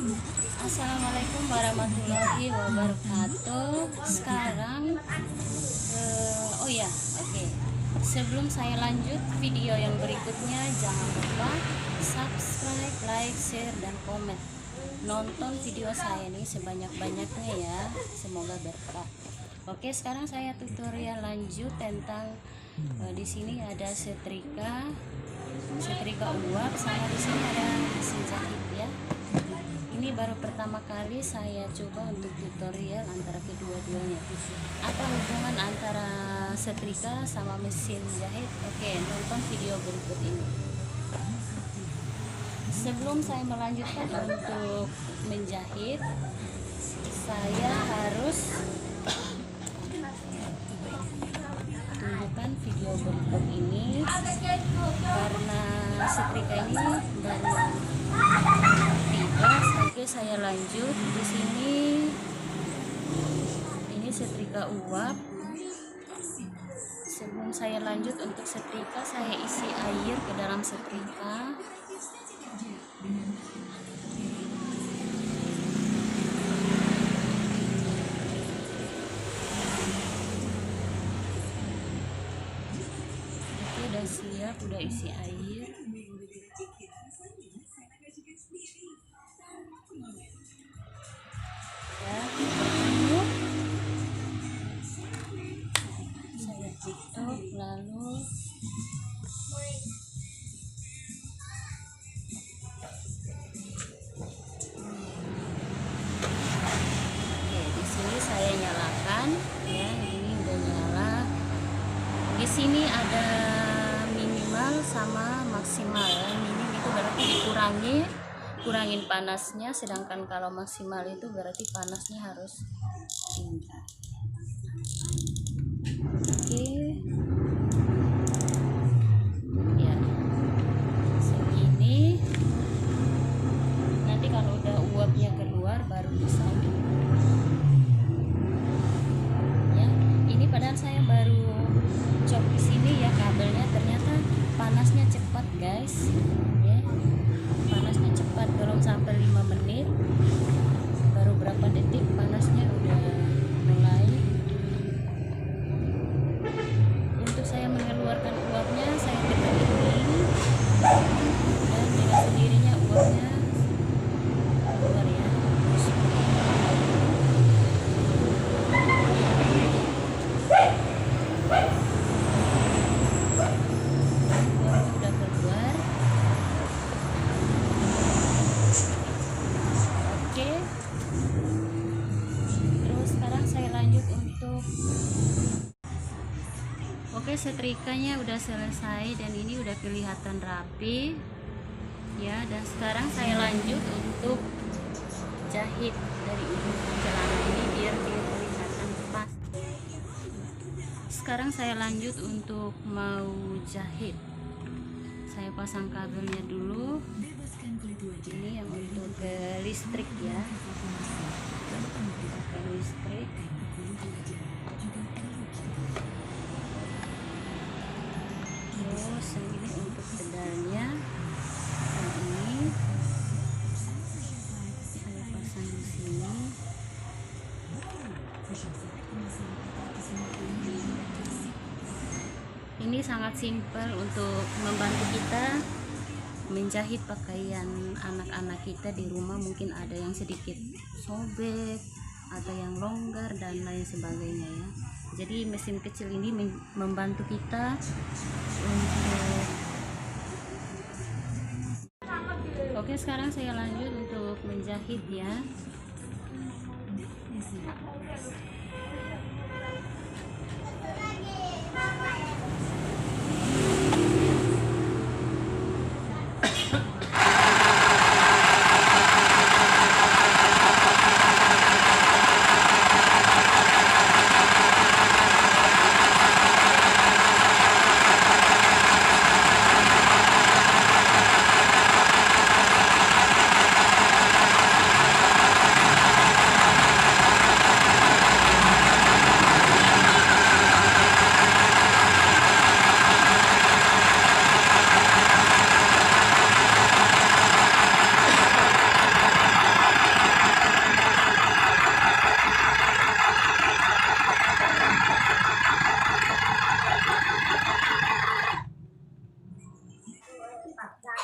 Assalamualaikum warahmatullahi wabarakatuh. Sekarang, oh ya, oke. Sebelum saya lanjut video yang berikutnya, jangan lupa subscribe, like, share, dan komen. Nonton video saya ini sebanyak-banyaknya ya. Semoga berkah. Oke, sekarang saya tutorial lanjut tentang di sini ada setrika uap, sama di sini ada mesin jahit ya. Ini baru pertama kali saya coba untuk tutorial antara kedua-duanya. Apa hubungan antara setrika sama mesin jahit? Oke, nonton video berikut ini. Sebelum saya melanjutkan untuk menjahit, saya harus tunjukkan video berikut ini karena setrika ini baru tiba. Oke, saya lanjut di sini. Ini setrika uap. Sebelum saya lanjut untuk setrika, saya isi air ke dalam setrika. Oke, udah siap, udah isi air. Ya, saya tutup, lalu di sini saya nyalakan ya. Ini udah nyala. Di sini ada minimal sama maksimal ya. Minim itu berarti kurangin panasnya, sedangkan kalau maksimal itu berarti panasnya harus tinggi. Oke ya, segini. Nanti kalau udah uapnya keluar baru bisa ya. Ini padahal saya baru cok di sini ya kabelnya, ternyata panasnya cepat guys ya. Panasnya cepat, belum sampai 5 menit baru berapa detik panasnya udah mulai. Untuk saya mengeluarkan uapnya, saya tekan ini dan dengan sendirinya uapnya keluar ya. Udah keluar. Oke, terus sekarang saya lanjut untuk setrikanya udah selesai dan ini udah kelihatan rapi ya. Dan sekarang saya lanjut untuk jahit dari ujung celana ini biar kelihatan pas. Sekarang saya lanjut untuk mau jahit. Saya pasang kabelnya dulu. Ini yang untuk listrik ya, pakai listrik. Terus ini untuk pedalnya, ini saya pasang di sini. Ini sangat simpel untuk membantu kita menjahit pakaian anak-anak kita di rumah. Mungkin ada yang sedikit sobek, ada yang longgar dan lain sebagainya ya. Jadi mesin kecil ini membantu kita untuk. Oke, sekarang saya lanjut untuk menjahit ya.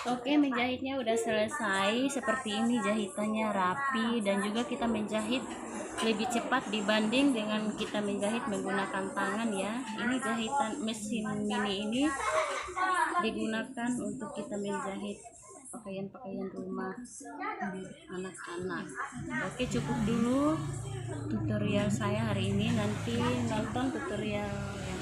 Oke, menjahitnya udah selesai. Seperti ini jahitannya rapi, dan juga kita menjahit lebih cepat dibanding dengan kita menjahit menggunakan tangan ya. Ini jahitan mesin mini ini digunakan untuk kita menjahit pakaian-pakaian rumah anak-anak. Oke, cukup dulu tutorial saya hari ini. Nanti nonton tutorial yang